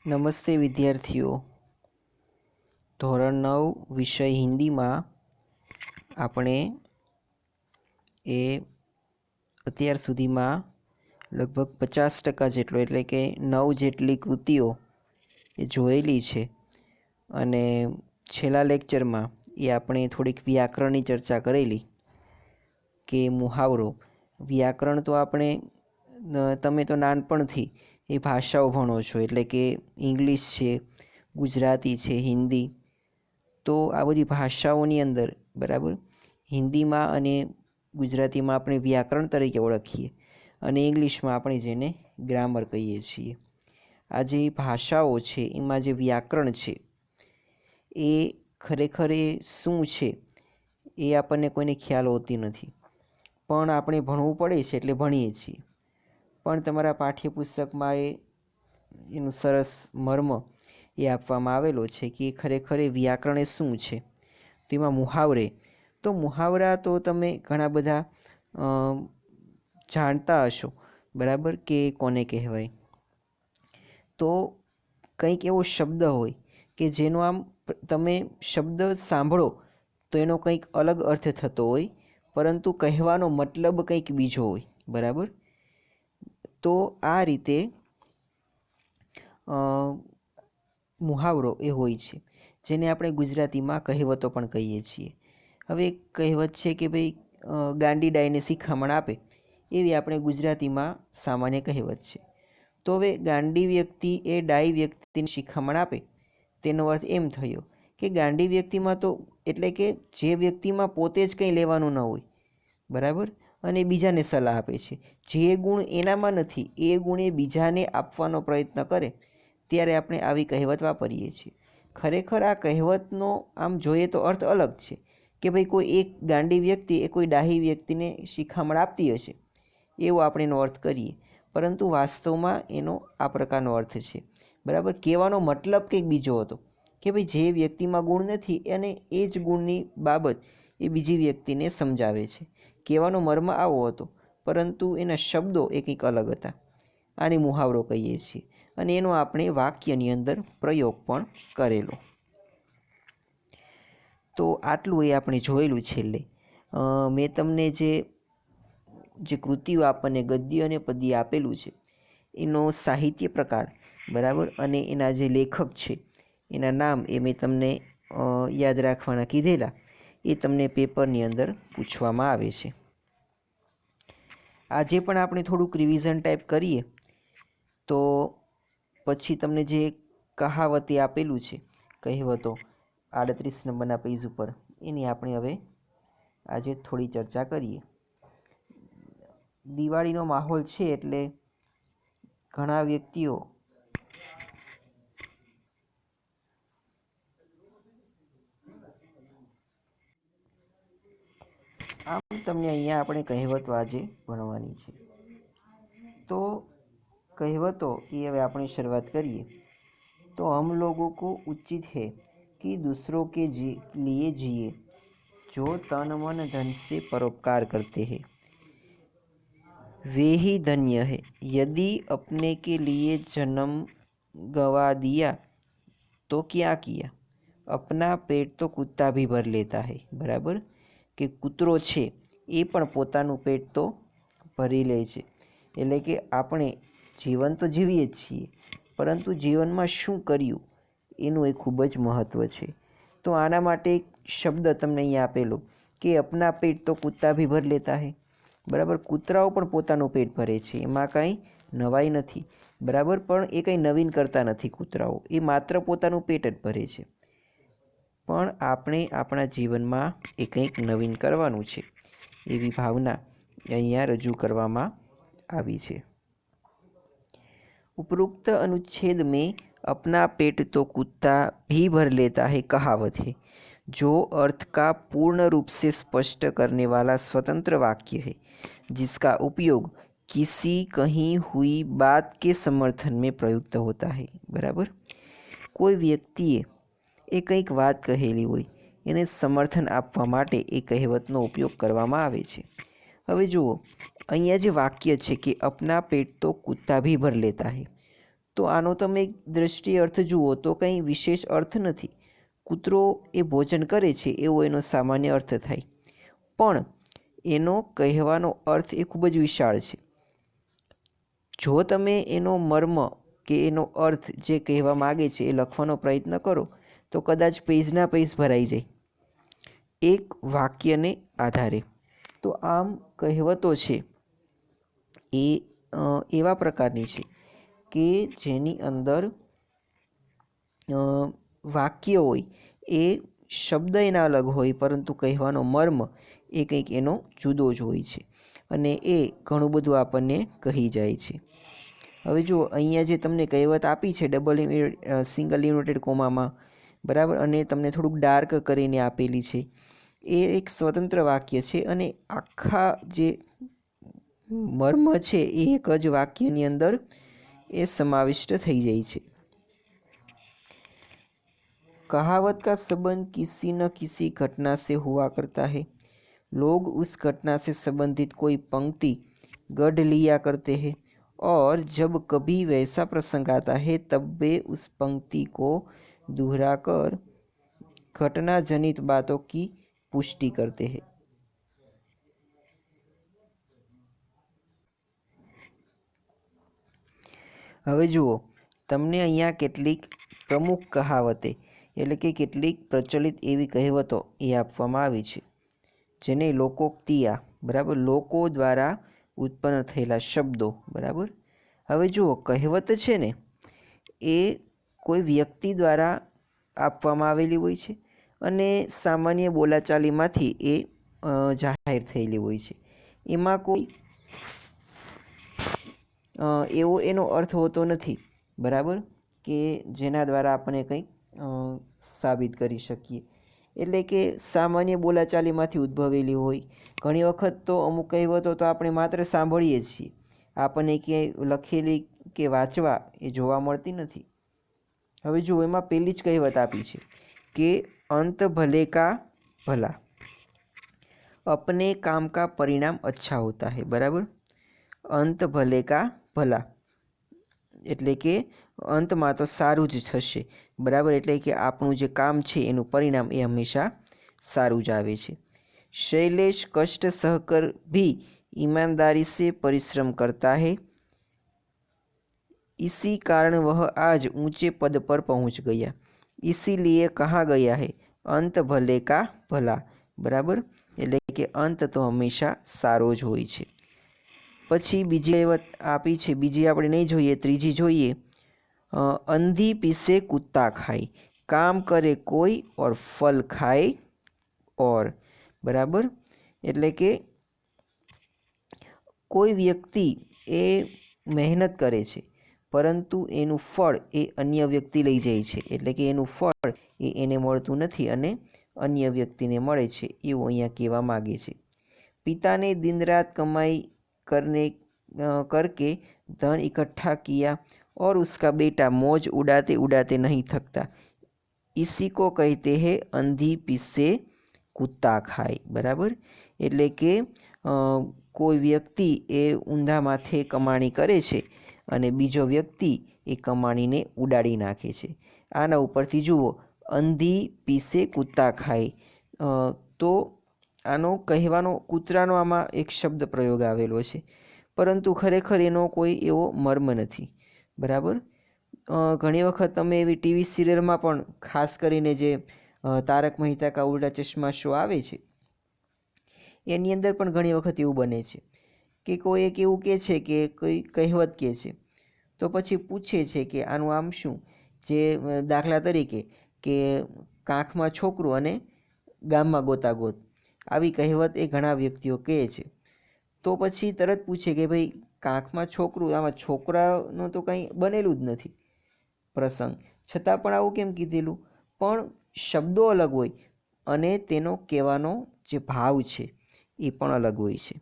નમસ્તે વિદ્યાર્થીઓ. ધોરણ 9 વિષય હિન્દીમાં આપણે અત્યાર સુધીમાં લગભગ 50% જેટલો એટલે કે 9 જેટલી કૃતિઓ જોયેલી છે અને છેલ્લા લેક્ચરમાં આપણે થોડીક વ્યાકરણની ચર્ચા કરેલી કે મુહાવરો. વ્યાકરણ તો આપણે તમે તો નાનપણથી એ ભાષાઓ ભણો છો, એટલે કે ઇંગ્લિશ છે, ગુજરાતી છે, હિન્દી. તો આ બધી ભાષાઓની અંદર બરાબર હિન્દીમાં અને ગુજરાતીમાં આપણે વ્યાકરણ તરીકે ઓળખીએ અને ઇંગ્લિશમાં આપણે જેને ગ્રામર કહીએ છીએ. આ જે ભાષાઓ છે એમાં જે વ્યાકરણ છે એ ખરેખર શું છે એ આપણને કોઈને ખ્યાલ હોતી નથી, પણ આપણે ભણવું પડે છે એટલે ભણીએ છીએ. પણ તમારા પાઠ્યપુસ્તકમાં એનું સરસ મર્મ એ આપવામાં આવેલો છે કે ખરેખર વ્યાકરણ એ શું છે. તેમાં મુહાવરા તો તમે ઘણા બધા જાણતા હશો બરાબર, કે કોને કહેવાય. તો કંઈક એવો શબ્દ હોય કે જેનો આમ તમે શબ્દ સાંભળો તો એનો કંઈક અલગ અર્થ થતો હોય, પરંતુ કહેવાનો મતલબ કંઈક બીજો હોય બરાબર. તો આ રીતે મુહાવરો એ હોય છે, જેને આપણે ગુજરાતીમાં કહેવતો પણ કહીએ છીએ. હવે કહેવત છે કે ભાઈ ગાંડી ડાયને શિખામણ આપે, એવી આપણે ગુજરાતીમાં સામાન્ય કહેવત છે. તો હવે ગાંડી વ્યક્તિ એ ડાય વ્યક્તિને શિખામણ આપે, તેનો અર્થ એમ થયો કે ગાંડી વ્યક્તિમાં તો એટલે કે જે વ્યક્તિમાં પોતે જ કંઈ લેવાનું ન હોય બરાબર, અને બીજાને સલાહ આપે છે. જે ગુણ એનામાં નથી એ ગુણ એ બીજાને આપવાનો પ્રયત્ન કરે, ત્યારે આપણે આવી કહેવત વાપરીએ છીએ. ખરેખર આ કહેવતનો આમ જોઈએ તો અર્થ અલગ છે કે ભાઈ કોઈ એક ગાંડી વ્યક્તિ એ કોઈ ડાહી વ્યક્તિને શિખામણ આપતી હશે, એવો આપણે એનો અર્થ કરીએ. પરંતુ વાસ્તવમાં એનો આ પ્રકારનો અર્થ છે બરાબર. કહેવાનો મતલબ કંઈક બીજો હતો કે ભાઈ જે વ્યક્તિમાં ગુણ નથી અને એ જ ગુણની બાબત એ બીજી વ્યક્તિને સમજાવે છે. કહેવાનો મર્મ આવો હતો, પરંતુ એના શબ્દો એ કંઈક અલગ હતા. આને મુહાવરો કહીએ છીએ અને એનો આપણે વાક્યની અંદર પ્રયોગ પણ કરેલો. તો આટલું એ આપણે જોયેલું છેલ્લે. મેં તમને જે કૃતિઓ આપણને ગદ્ય અને પદ્ય આપેલું છે એનો સાહિત્ય પ્રકાર બરાબર અને એના જે લેખક છે એના નામ એ મેં તમને યાદ રાખવાના કીધેલા. એ તમને પેપરની અંદર પૂછવામાં આવે છે. આજે પણ આપણે થોડુંક રિવિઝન ટાઈપ કરીએ તો પછી તમને જે કહાવતે આપેલું છે કહેવતો 38 નંબરના પેજ ઉપર, એની આપણે હવે આજે થોડી ચર્ચા કરીએ. દિવાળીનો માહોલ છે એટલે ઘણા વ્યક્તિઓ આમ તમને અહીંયા આપણે કહેવતો આજે ભણવાની છે. તો કહેવતો એ હવે આપણે શરૂઆત કરીએ. तो हम लोगों को उचित है कि दूसरों के लिए जिए जो तन मन धन से परोपकार करते हैं वे ही धन्य है. यदि अपने के लिए जन्म गवा दिया तो क्या किया. अपना पेट तो कुत्ता भी भर लेता है. बराबर કે કૂતરો છે એ પણ પોતાનું પેટ તો ભરી લે છે. એટલે કે આપણે જીવન તો જીવીએ જ છીએ, પરંતુ જીવનમાં શું કર્યું એનું એ ખૂબ જ મહત્ત્વ છે. તો આના માટે એક શબ્દ તમને અહીંયા આપેલો કે અપના પેટ તો કૂતા ભી ભર લેતા હે. બરાબર, કૂતરાઓ પણ પોતાનું પેટ ભરે છે, એમાં કાંઈ નવાઈ નથી બરાબર. પણ એ કંઈ નવીન કરતા નથી કૂતરાઓ, એ માત્ર પોતાનું પેટ જ ભરે છે. પણ આપણે આપણા જીવનમાં એ કંઈક નવીન કરવાનું છે, એવી ભાવના અહીંયા રજૂ કરવામાં આવી છે. उपरोक्त अनुच्छेद में अपना पेट तो कुत्ता भी भर लेता है कहावत है जो अर्थ का पूर्ण रूप से स्पष्ट करने वाला स्वतंत्र वाक्य है जिसका उपयोग किसी कही हुई बात के समर्थन में प्रयुक्त होता है. बराबर, કોઈ વ્યક્તિએ એ કંઈક વાત કહેલી હોય એને સમર્થન આપવા માટે એ કહેવતનો ઉપયોગ કરવામાં આવે છે. હવે જુઓ, અહીંયા જે વાક્ય છે કે અપના પેટ તો કૂતા ભી ભર લેતા હે, તો આનો તમે એક દ્રષ્ટિએ અર્થ જુઓ તો કંઈ વિશેષ અર્થ નથી. કૂતરો એ ભોજન કરે છે એવો એનો સામાન્ય અર્થ થાય, પણ એનો કહેવાનો અર્થ એ ખૂબ જ વિશાળ છે. જો તમે એનો મર્મ કે એનો અર્થ જે કહેવા માગે છે એ લખવાનો પ્રયત્ન કરો તો કદાચ પેજના પેજ ભરાઈ જાય એક વાક્યને આધારે. તો આમ કહેવતો છે એ એવા પ્રકારની છે કે જેની અંદર વાક્ય હોય એ શબ્દ એના અલગ હોય, પરંતુ કહેવાનો મર્મ એ કંઈક એનો જુદો જ હોય છે, અને એ ઘણું બધું આપણને કહી જાય છે. હવે જુઓ, અહીંયા જે તમને કહેવત આપી છે સિંગલ ઇન્વર્ટેડ કોમામાં, બરાબર, અને તમને થોડુંક ડાર્ક કરીને આપેલી છે, એ એક સ્વતંત્ર વાક્ય છે, અને આખા જે મર્મ છે એ એક જ વાક્યની અંદર એ સમાવિષ્ટ થઈ જાય છે. कहावत का संबंध किसी न किसी घटना से हुआ करता है. लोग उस घटना से संबंधित कोई पंक्ति गढ़ लिया करते हैं और जब कभी वैसा प्रसंग आता है तब वे उस पंक्ति को दोहराकर घटना जनित बातों की पुष्टि करते हैं. હવે જુઓ, તમને અહીંયા કેટલીક પ્રમુખ કહાવતે એટલે કે કેટલીક પ્રચલિત એવી કહેવતો એ આપવામાં આવી છે, જેને લોકોક્તિયા, બરાબર, લોકો દ્વારા ઉત્પન્ન થયેલા શબ્દો, બરાબર. હવે જુઓ, કહેવત છે ને એ કોઈ વ્યક્તિ દ્વારા આપવામાં આવેલી હોય છે અને સામાન્ય બોલાચાલીમાંથી એ જાહેર થયેલી હોય છે. એમાં કોઈ એવો એનો અર્થ હોતો નથી, બરાબર, કે જેના દ્વારા આપણે કંઈક સાબિત કરી શકીએ. એટલે કે સામાન્ય બોલાચાલીમાંથી ઉદ્ભવેલી હોય. ઘણી વખત તો અમુક કહેવતો તો આપણે માત્ર સાંભળીએ છીએ, આપણને ક્યાંય લખેલી કે વાંચવા એ જોવા મળતી નથી. હવે જુઓ, એમાં પહેલી જ કહેવત આપી છે કે અંત ભલે કા ભલા, अपने काम का परिणाम अच्छा होता है, बराबर. અંત ભલે કા ભલા એટલે કે અંતમાં તો સારું જ થશે, બરાબર. એટલે કે આપણું જે કામ છે એનું પરિણામ એ હંમેશા સારું જ આવે છે. शैलेश कष्ट सहकर भी ईमानदारी से परिश्रम करता है, इसी कारण वह आज ऊंचे पद पर पहुंच गया, इसीलिए कहा गया है अंत भले का भला, बराबर. એટલે કે અંત તો હંમેશા સારો જ હોય છે. પછી બીજી કહેવત આપી છે, બીજી આપણે નહીં જોઈએ, ત્રીજી જોઈએ. અંધી પીસે કૂતા ખાય, કામ કરે કોઈ ઓર ફલ ખાય ઓર, બરાબર. એટલે કે કોઈ વ્યક્તિ એ મહેનત કરે છે પરંતુ એનું ફળ એ અન્ય વ્યક્તિ લઈ જાય છે, એટલે કે એનું ફળ એ એને મળતું નથી અને अन्य व्यक्ति ने મળે છે, એવું અહીંયા કહેવા માગે છે. पिता ने दिन रात कमाई करके धन इकट्ठा किया और उसका बेटा मौज उड़ाते उड़ाते नहीं थकता, इसी को कहते हैं अंधी पीसे कूता खाए, बराबर. એટલે કે કોઈ વ્યક્તિ એ ઊંધા માથે કમાણી કરે છે અને બીજો વ્યક્તિ એ કમાણીને ઉડાડી નાખે છે. આના ઉપરથી જુઓ, અંધી પીસે કૂતા ખાય, તો આનો કહેવાનો કૂતરાનો આમાં એક શબ્દ પ્રયોગ આવેલો છે, પરંતુ ખરેખર એનો કોઈ એવો મર્મ નથી, બરાબર. ઘણી વખત તમે એવી ટીવી સિરિયલમાં પણ ખાસ કરીને જે તારક મહેતા કા ઉલ્ટા ચશ્મા શો આવે છે એની અંદર પણ ઘણી વખત એવું બને છે કે કોઈ એક એવું કહે છે કે કોઈ કહેવત કહે છે, તો પછી પૂછે છે કે આનું આમ શું, જે દાખલા તરીકે કે કાંખમાં છોકરું અને ગામમાં ગોતાગોત, આવી કહેવત એ ઘણા વ્યક્તિઓ કહે છે. તો પછી તરત પૂછે કે ભાઈ કાંખમાં છોકરું, આમાં છોકરાનું તો કંઈ બનેલું જ નથી પ્રસંગ, છતાં પણ આવું કેમ કીધેલું? પણ શબ્દો અલગ હોય અને તેનો કહેવાનો જે ભાવ છે એ પણ અલગ હોય છે.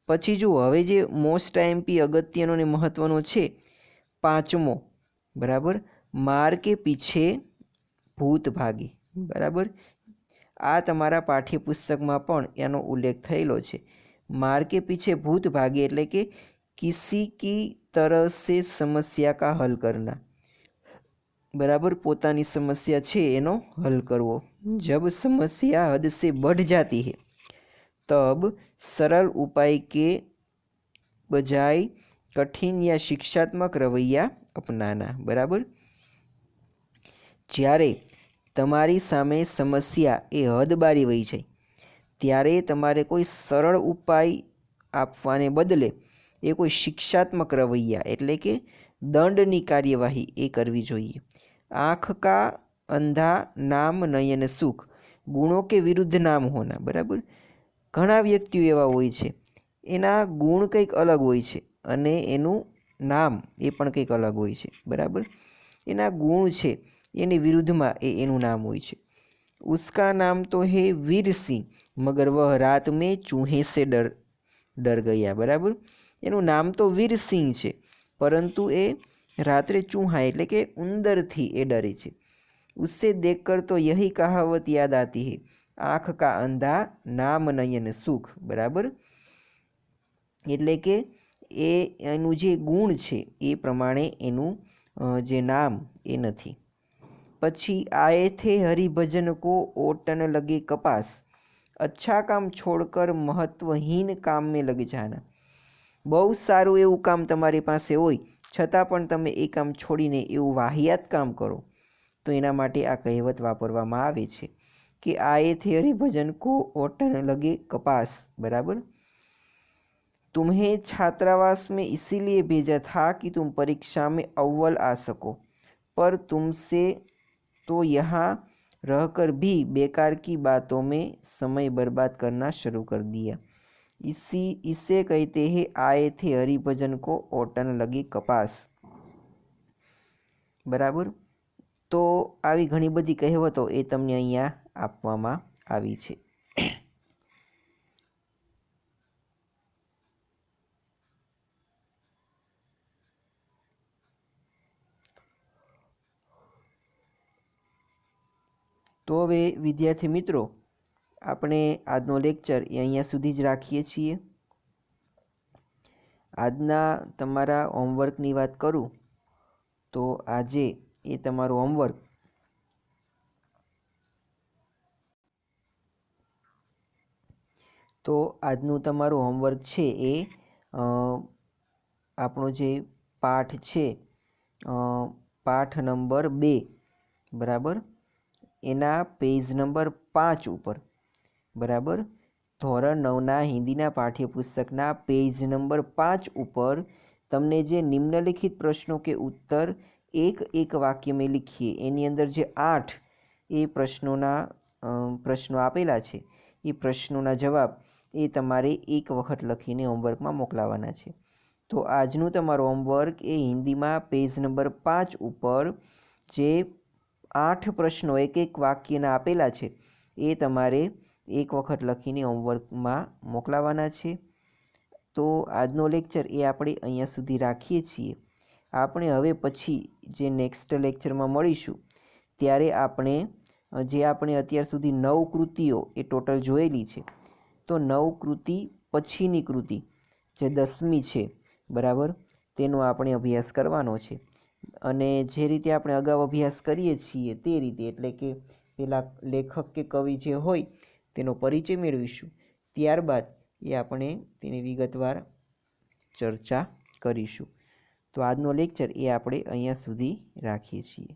પછી જુઓ, હવે જે મોસ્ટ આઈએમપી અગત્યનો અને મહત્ત્વનો છે પાંચમો, બરાબર, માર કે પીછે ભૂત ભાગે, બરાબર. આ તમારા પાઠ્યપુસ્તકમાં પણ એનો ઉલ્લેખ થયેલો છે. માર કે પીછે ભૂત ભાગે એટલે કે किसी की तरह से समस्या का हल करना, बराबर, पोतानी समस्या छे एनो हल करवो। जब समस्या हद से बढ़ जाती है तब सरल उपाय के बजाय कठिन या शिक्षात्मक रवैया अपनाना, बराबर। જ્યારે તમારી સામે સમસ્યા એ હદ બારી વહી જાય ત્યારે તમારે કોઈ સરળ ઉપાય આપવાને બદલે એ કોઈ શિક્ષાત્મક રવૈયા એટલે કે દંડની કાર્યવાહી એ કરવી જોઈએ। आँख का अंधा नाम नयन सुख, गुणों के विरुद्ध नाम होना, बराबर। घણા વ્યક્તિઓ એવા હોય છે એના ગુણ કંઈક અલગ હોય છે અને એનું નામ એ પણ કંઈક અલગ હોય છે, બરાબર। એના ગુણ છે એની વિરુદ્ધમાં એનું નામ હોય છે। उसका नाम तो है वीर सिंह मगर वह रात में चूहे से डर गया, बराबर। એનું નામ તો વીર સિંહ છે પરંતુ એ રાત્રે ચૂહા એટલે કે ઉંદરથી એ ડરે છે। उससे देखकर तो यही कहावत याद आती है, आँख का अंधा नाम नयन सुख, बराबर। એટલે કે એનું જે ગુણ છે એ પ્રમાણે એનું જે નામ એ નથી। પછી आए थे हरिभजन को ओटन लगे कपास, अच्छा काम छोड़कर महत्वहीन काम में लग जाना। बहु साરું એવું કામ તમારી પાસે હોય છતાં પણ તમે એ કામ છોડીને એવું વાહિયાત કામ કરો તો એના માટે આ કહેવત વાપરવામાં આવે છે કે आए थे हरिभजन को ओटन लगे कपास, बराबर। तुम्हें छात्रावास में इसीलिए भेजा था कि तुम परीक्षा में अव्वल आ सको, पर तुमसे तो यहाँ रहकर भी बेकार की बातों में समय बर्बाद करना शुरू कर दिया। इसे कहते हैं आए थे हरिभजन को ओटन लगी कपास, बराबर। तो આવી ઘણી બધી કહેવતો એ તમને અહીંયા આપવામાં આવી છે। તો હવે વિદ્યાર્થી મિત્રો આપણે આજનો લેક્ચર એ અહીંયા સુધી જ રાખીએ છીએ। આજના તમારા હોમવર્કની વાત કરું તો આજે એ તમારું હોમવર્ક તો આજનું તમારું હોમવર્ક છે એ આપણો જે પાઠ છે પાઠ નંબર 2, બરાબર, એના પેજ નંબર 5 ઉપર, બરાબર। ધોરણ 9ના હિન્દીના પાઠ્યપુસ્તકના પેજ નંબર 5 ઉપર તમને જે નિમ્નલિખિત પ્રશ્નો કે उत्तर एक वाक्य में लिखिए એની અંદર જે 8 એ પ્રશ્નો આપેલા છે એ પ્રશ્નોના જવાબ એ તમારે એક વખત લખીને હોમવર્કમાં મોકલાવવાના છે। તો આજનું તમારું હોમવર્ક એ હિન્દીમાં પેજ નંબર 5 ઉપર જે 8 પ્રશ્નો એક વાક્યના આપેલા છે એ તમારે એક વખત લખીને હોમવર્કમાં મોકલાવવાના છે। તો આજનો લેક્ચર એ આપણે અહીંયા સુધી રાખીએ છીએ। આપણે હવે પછી જે નેક્સ્ટ લેક્ચરમાં મળીશું ત્યારે આપણે અત્યાર સુધી 9 કૃતિઓ એ ટોટલ જોયેલી છે તો 9 કૃતિ પછીની કૃતિ જે 10મી છે, બરાબર, તેનો આપણે અભ્યાસ કરવાનો છે। અને જે રીતે આપણે અગાઉ અભ્યાસ કરીએ છીએ તે રીતે એટલે કે પેલા લેખક કે કવિ જે હોય તેનો પરિચય મેળવીશું, ત્યારબાદ એ આપણે તેની વિગતવાર ચર્ચા કરીશું। તો આજનો લેક્ચર એ આપણે અહીંયા સુધી રાખીએ છીએ।